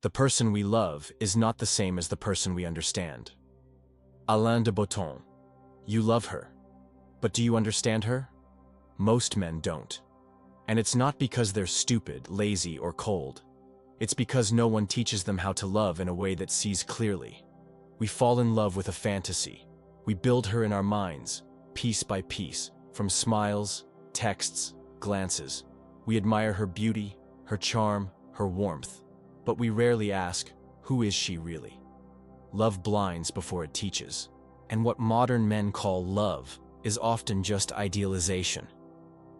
The person we love is not the same as the person we understand. Alain de Botton. You love her. But do you understand her? Most men don't. And it's not because they're stupid, lazy, or cold. It's because no one teaches them how to love in a way that sees clearly. We fall in love with a fantasy. We build her in our minds, piece by piece, from smiles, texts, glances. We admire her beauty, her charm, her warmth. But we rarely ask, who is she really? Love blinds before it teaches. And what modern men call love is often just idealization,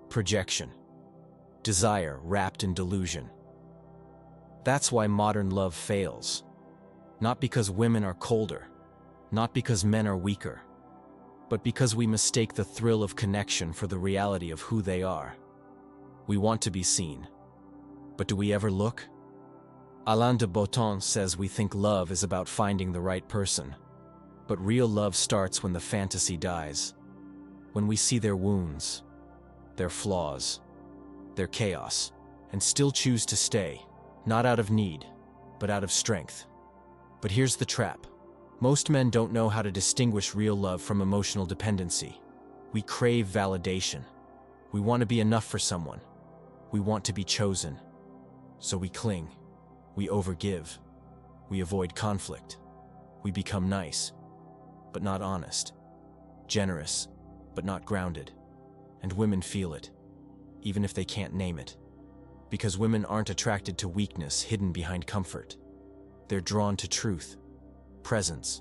projection, desire wrapped in delusion. That's why modern love fails. Not because women are colder, not because men are weaker, but because we mistake the thrill of connection for the reality of who they are. We want to be seen. But do we ever look? Alain de Botton says we think love is about finding the right person. But real love starts when the fantasy dies. When we see their wounds, their flaws, their chaos, and still choose to stay, not out of need, but out of strength. But here's the trap. Most men don't know how to distinguish real love from emotional dependency. We crave validation. We want to be enough for someone. We want to be chosen. So we cling. We overgive. We avoid conflict. We become nice, but not honest. Generous, but not grounded. And women feel it, even if they can't name it. Because women aren't attracted to weakness hidden behind comfort. They're drawn to truth, presence,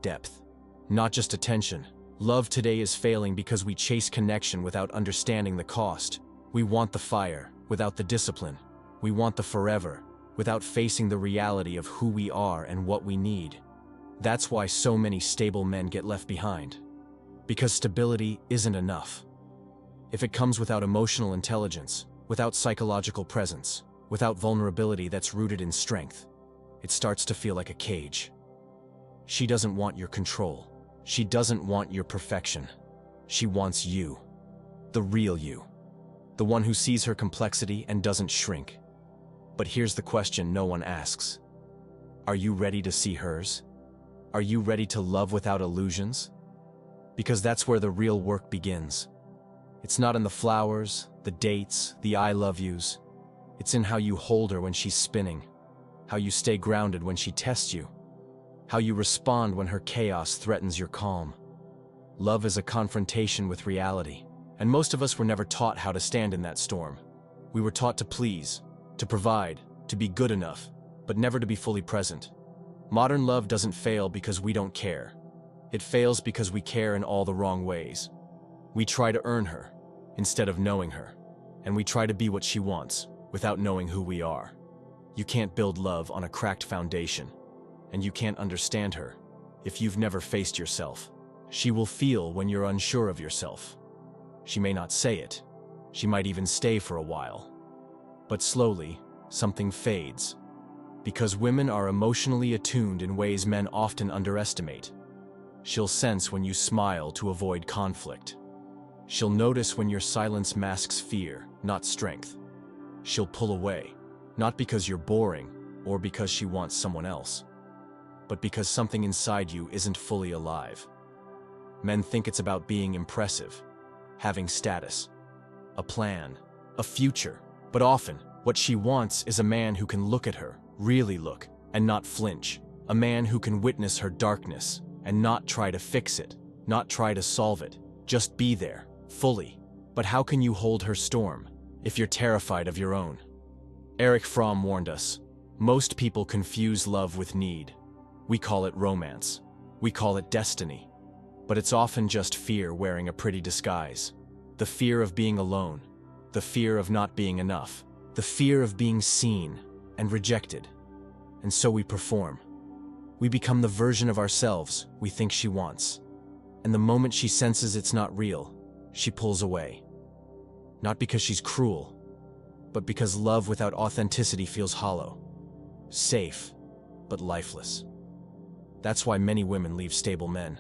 depth, not just attention. Love today is failing because we chase connection without understanding the cost. We want the fire without the discipline. We want the forever without facing the reality of who we are and what we need. That's why so many stable men get left behind. Because stability isn't enough. If it comes without emotional intelligence, without psychological presence, without vulnerability that's rooted in strength, it starts to feel like a cage. She doesn't want your control. She doesn't want your perfection. She wants you. The real you. The one who sees her complexity and doesn't shrink. But here's the question no one asks. Are you ready to see hers? Are you ready to love without illusions? Because that's where the real work begins. It's not in the flowers, the dates, the I love yous. It's in how you hold her when she's spinning, how you stay grounded when she tests you, how you respond when her chaos threatens your calm. Love is a confrontation with reality, and most of us were never taught how to stand in that storm. We were taught to please, to provide, to be good enough, but never to be fully present. Modern love doesn't fail because we don't care. It fails because we care in all the wrong ways. We try to earn her, instead of knowing her, and we try to be what she wants, without knowing who we are. You can't build love on a cracked foundation, and you can't understand her if you've never faced yourself. She will feel when you're unsure of yourself. She may not say it. She might even stay for a while. But slowly, something fades. Because women are emotionally attuned in ways men often underestimate. She'll sense when you smile to avoid conflict. She'll notice when your silence masks fear, not strength. She'll pull away, not because you're boring or because she wants someone else, but because something inside you isn't fully alive. Men think it's about being impressive, having status, a plan, a future, but often, what she wants is a man who can look at her, really look, and not flinch. A man who can witness her darkness and not try to fix it, not try to solve it. Just be there, fully. But how can you hold her storm if you're terrified of your own? Erich Fromm warned us, most people confuse love with need. We call it romance. We call it destiny. But it's often just fear wearing a pretty disguise. The fear of being alone. The fear of not being enough. The fear of being seen and rejected. And so we perform. We become the version of ourselves we think she wants. And the moment she senses it's not real, she pulls away. Not because she's cruel, but because love without authenticity feels hollow. Safe, but lifeless. That's why many women leave stable men.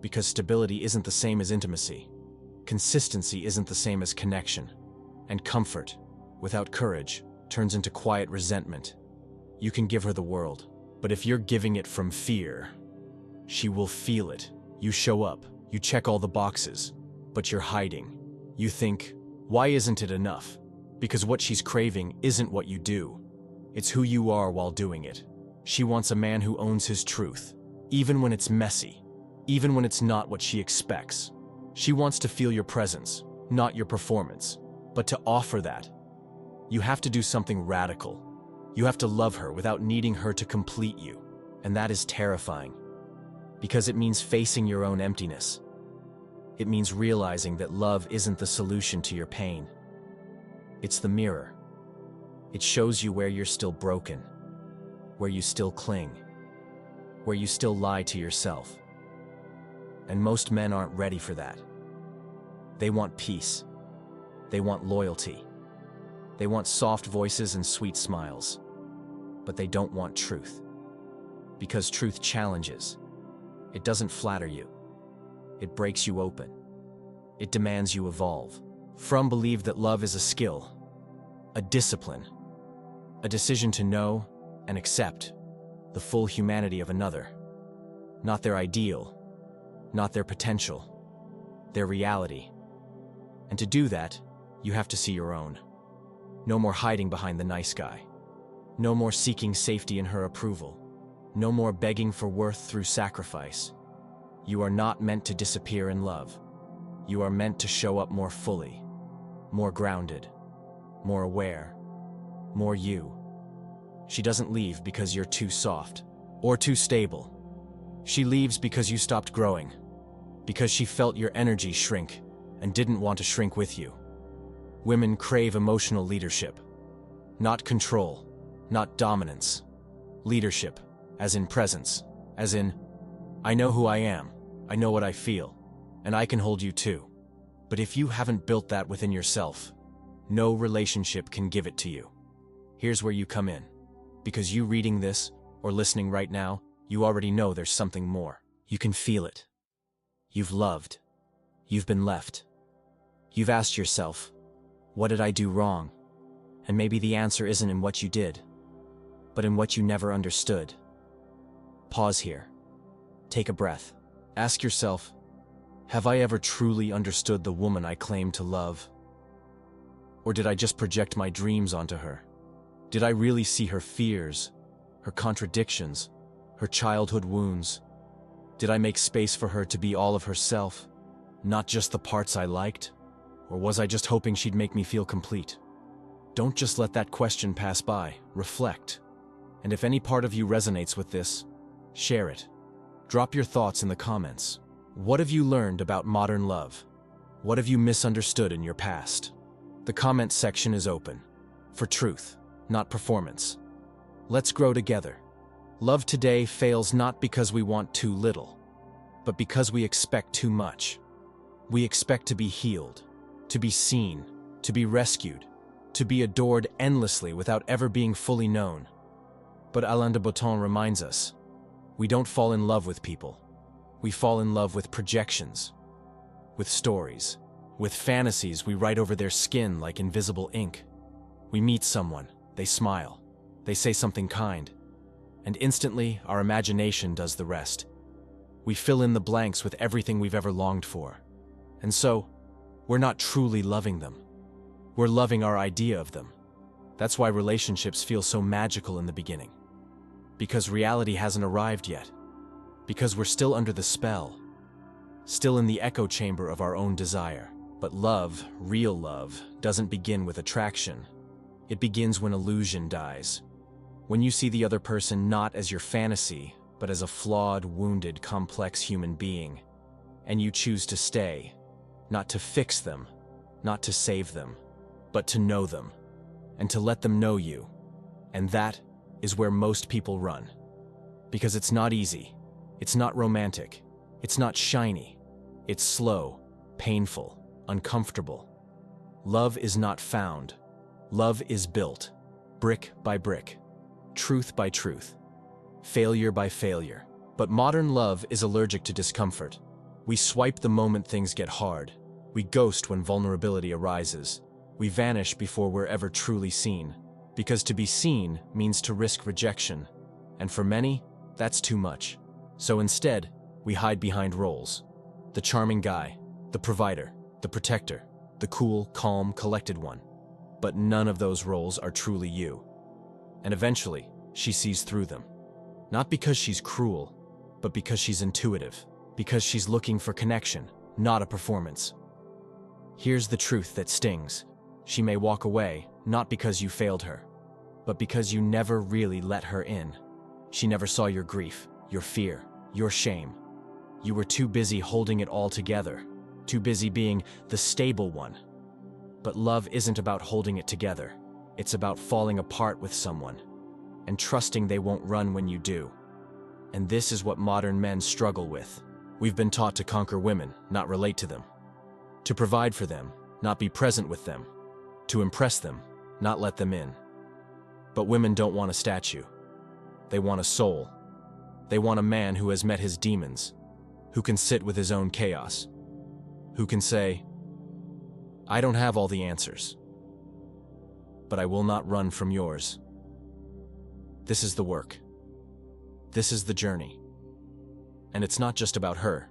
Because stability isn't the same as intimacy. Consistency isn't the same as connection. And comfort, without courage, turns into quiet resentment. You can give her the world, but if you're giving it from fear, she will feel it. You show up, you check all the boxes, but you're hiding. You think, why isn't it enough? Because what she's craving isn't what you do. It's who you are while doing it. She wants a man who owns his truth, even when it's messy, even when it's not what she expects. She wants to feel your presence, not your performance. But to offer that, you have to do something radical. You have to love her without needing her to complete you. And that is terrifying, because it means facing your own emptiness. It means realizing that love isn't the solution to your pain. It's the mirror. It shows you where you're still broken, where you still cling, where you still lie to yourself. And most men aren't ready for that. They want peace. They want loyalty. They want soft voices and sweet smiles. But they don't want truth. Because truth challenges. It doesn't flatter you. It breaks you open. It demands you evolve. Fromm believed that love is a skill, a discipline, a decision to know and accept the full humanity of another. Not their ideal, not their potential, their reality. And to do that, you have to see your own. No more hiding behind the nice guy. No more seeking safety in her approval. No more begging for worth through sacrifice. You are not meant to disappear in love. You are meant to show up more fully, more grounded, more aware, more you. She doesn't leave because you're too soft or too stable. She leaves because you stopped growing, because she felt your energy shrink and didn't want to shrink with you. Women crave emotional leadership, not control, not dominance. Leadership, as in presence, as in, I know who I am, I know what I feel, and I can hold you too. But if you haven't built that within yourself, no relationship can give it to you. Here's where you come in. Because you reading this or listening right now, you already know there's something more. You can feel it. You've loved. You've been left. You've asked yourself, what did I do wrong? And maybe the answer isn't in what you did, but in what you never understood. Pause here. Take a breath. Ask yourself, have I ever truly understood the woman I claim to love? Or did I just project my dreams onto her? Did I really see her fears, her contradictions, her childhood wounds? Did I make space for her to be all of herself, not just the parts I liked? Or was I just hoping she'd make me feel complete? Don't just let that question pass by. Reflect. And if any part of you resonates with this, share it. Drop your thoughts in the comments. What have you learned about modern love? What have you misunderstood in your past? The comment section is open. For truth, not performance. Let's grow together. Love today fails not because we want too little, but because we expect too much. We expect to be healed, to be seen, to be rescued, to be adored endlessly without ever being fully known. But Alain de Botton reminds us, we don't fall in love with people. We fall in love with projections, with stories, with fantasies we write over their skin like invisible ink. We meet someone, they smile, they say something kind, and instantly our imagination does the rest. We fill in the blanks with everything we've ever longed for. And so, we're not truly loving them. We're loving our idea of them. That's why relationships feel so magical in the beginning. Because reality hasn't arrived yet. Because we're still under the spell. Still in the echo chamber of our own desire. But love, real love, doesn't begin with attraction. It begins when illusion dies. When you see the other person not as your fantasy, but as a flawed, wounded, complex human being. And you choose to stay. Not to fix them, not to save them, but to know them, and to let them know you. And that is where most people run. Because it's not easy, it's not romantic, it's not shiny, it's slow, painful, uncomfortable. Love is not found. Love is built, brick by brick, truth by truth, failure by failure. But modern love is allergic to discomfort. We swipe the moment things get hard. We ghost when vulnerability arises. We vanish before we're ever truly seen. Because to be seen means to risk rejection, and for many, that's too much. So instead, we hide behind roles. The charming guy, the provider, the protector, the cool, calm, collected one. But none of those roles are truly you. And eventually, she sees through them. Not because she's cruel, but because she's intuitive. Because she's looking for connection, not a performance. Here's the truth that stings. She may walk away, not because you failed her, but because you never really let her in. She never saw your grief, your fear, your shame. You were too busy holding it all together, too busy being the stable one. But love isn't about holding it together. It's about falling apart with someone and trusting they won't run when you do. And this is what modern men struggle with. We've been taught to conquer women, not relate to them. To provide for them, not be present with them. To impress them, not let them in. But women don't want a statue. They want a soul. They want a man who has met his demons, who can sit with his own chaos, who can say, I don't have all the answers, but I will not run from yours. This is the work. This is the journey. And it's not just about her.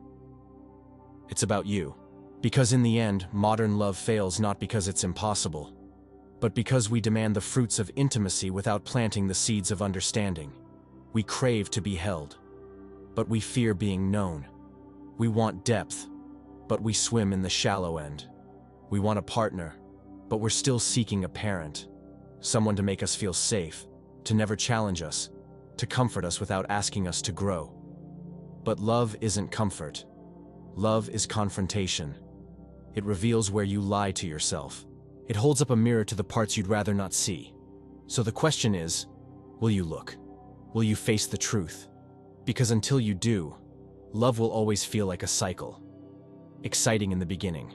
It's about you. Because in the end, modern love fails not because it's impossible, but because we demand the fruits of intimacy without planting the seeds of understanding. We crave to be held, but we fear being known. We want depth, but we swim in the shallow end. We want a partner, but we're still seeking a parent. Someone to make us feel safe, to never challenge us, to comfort us without asking us to grow. But love isn't comfort. Love is confrontation. It reveals where you lie to yourself. It holds up a mirror to the parts you'd rather not see. So the question is, will you look? Will you face the truth? Because until you do, love will always feel like a cycle. Exciting in the beginning,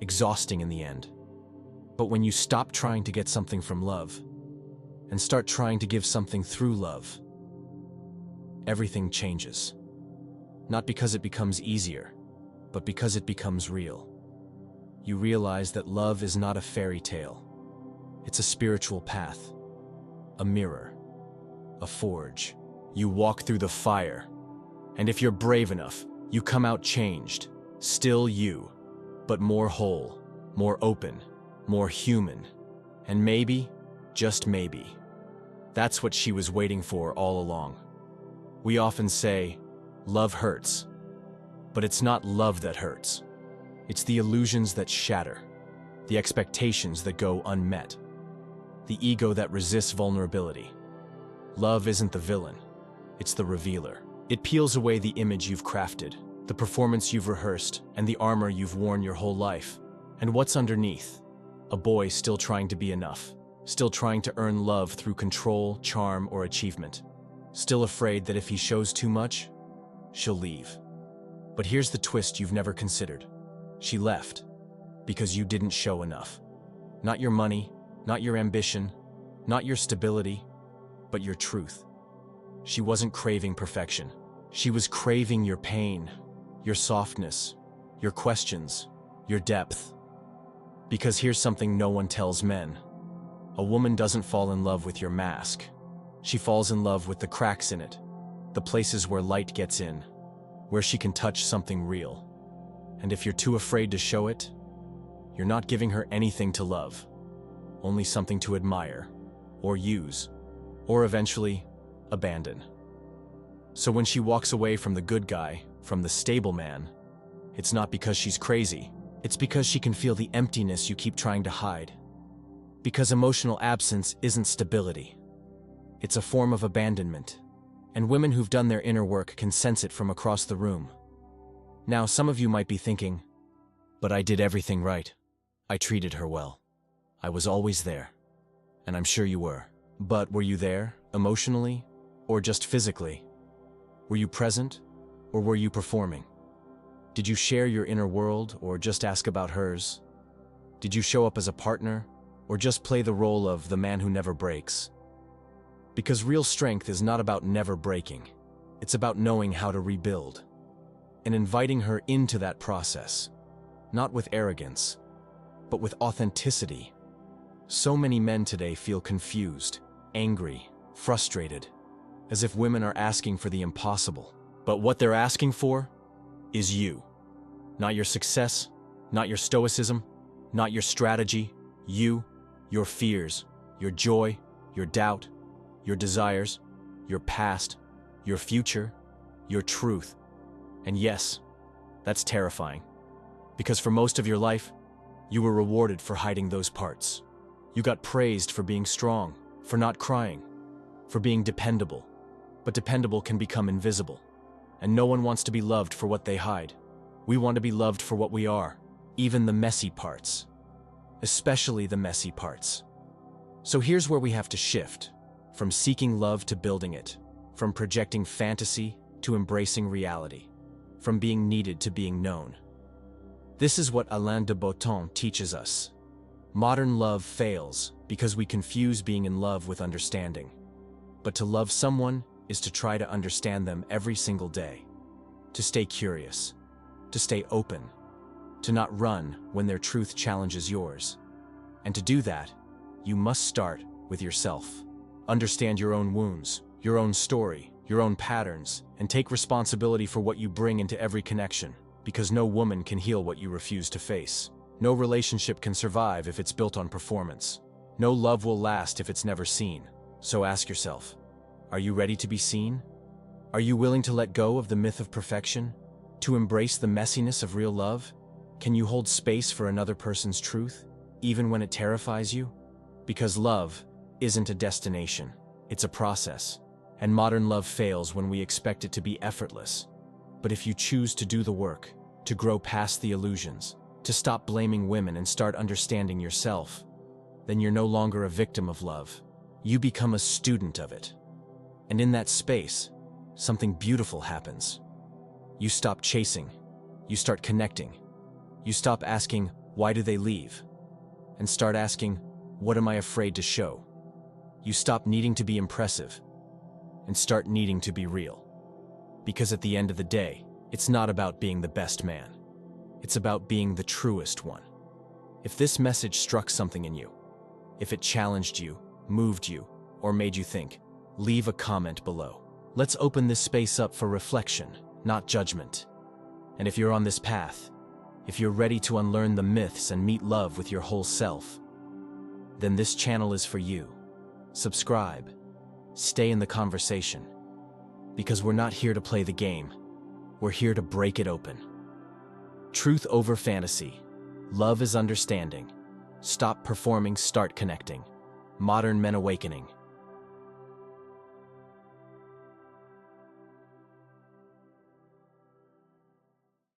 exhausting in the end. But when you stop trying to get something from love and start trying to give something through love, everything changes. Not because it becomes easier, but because it becomes real. You realize that love is not a fairy tale. It's a spiritual path, a mirror, a forge. You walk through the fire, and if you're brave enough, you come out changed, still you, but more whole, more open, more human. And maybe, just maybe, that's what she was waiting for all along. We often say, love hurts, but it's not love that hurts. It's the illusions that shatter, the expectations that go unmet, the ego that resists vulnerability. Love isn't the villain, it's the revealer. It peels away the image you've crafted, the performance you've rehearsed, and the armor you've worn your whole life. And what's underneath? A boy still trying to be enough, still trying to earn love through control, charm, or achievement. Still afraid that if he shows too much, she'll leave. But here's the twist you've never considered. She left because you didn't show enough. Not your money, not your ambition, not your stability, but your truth. She wasn't craving perfection. She was craving your pain, your softness, your questions, your depth. Because here's something no one tells men. A woman doesn't fall in love with your mask. She falls in love with the cracks in it, the places where light gets in, where she can touch something real. And if you're too afraid to show it, you're not giving her anything to love, only something to admire, or use, or eventually abandon. So when she walks away from the good guy, from the stable man, it's not because she's crazy, it's because she can feel the emptiness you keep trying to hide. Because emotional absence isn't stability. It's a form of abandonment, and women who've done their inner work can sense it from across the room. Now, some of you might be thinking, but I did everything right. I treated her well. I was always there. And I'm sure you were. But were you there, emotionally, or just physically? Were you present, or were you performing? Did you share your inner world, or just ask about hers? Did you show up as a partner, or just play the role of the man who never breaks? Because real strength is not about never breaking. It's about knowing how to rebuild. And inviting her into that process, not with arrogance, but with authenticity, So many men today feel confused, angry, frustrated, as if women are asking for the impossible. But what they're asking for is you. Not your success, not your stoicism, not your strategy. You, your fears, your joy, your doubt, your desires, your past, your future, your truth. And yes, that's terrifying. Because for most of your life, you were rewarded for hiding those parts. You got praised for being strong, for not crying, for being dependable. But dependable can become invisible. And no one wants to be loved for what they hide. We want to be loved for what we are, even the messy parts. Especially the messy parts. So here's where we have to shift, from seeking love to building it, from projecting fantasy to embracing reality, from being needed to being known. This is what Alain de Botton teaches us. Modern love fails because we confuse being in love with understanding. But to love someone is to try to understand them every single day, to stay curious, to stay open, to not run when their truth challenges yours. And to do that, you must start with yourself. Understand your own wounds, your own story, your own patterns, and take responsibility for what you bring into every connection, because no woman can heal what you refuse to face. No relationship can survive if it's built on performance. No love will last if it's never seen. So ask yourself, are you ready to be seen? Are you willing to let go of the myth of perfection? To embrace the messiness of real love? Can you hold space for another person's truth, even when it terrifies you? Because love isn't a destination, it's a process. And modern love fails when we expect it to be effortless. But if you choose to do the work, to grow past the illusions, to stop blaming women and start understanding yourself, then you're no longer a victim of love. You become a student of it. And in that space, something beautiful happens. You stop chasing. You start connecting. You stop asking, why do they leave? And start asking, what am I afraid to show? You stop needing to be impressive and start needing to be real. Because at the end of the day, it's not about being the best man. It's about being the truest one. If this message struck something in you, if it challenged you, moved you, or made you think, leave a comment below. Let's open this space up for reflection, not judgment. And if you're on this path, if you're ready to unlearn the myths and meet love with your whole self, then this channel is for you. Subscribe. Stay in the conversation. Because we're not here to play the game. We're here to break it open. Truth over fantasy. Love is understanding. Stop performing, start connecting. Modern men awakening.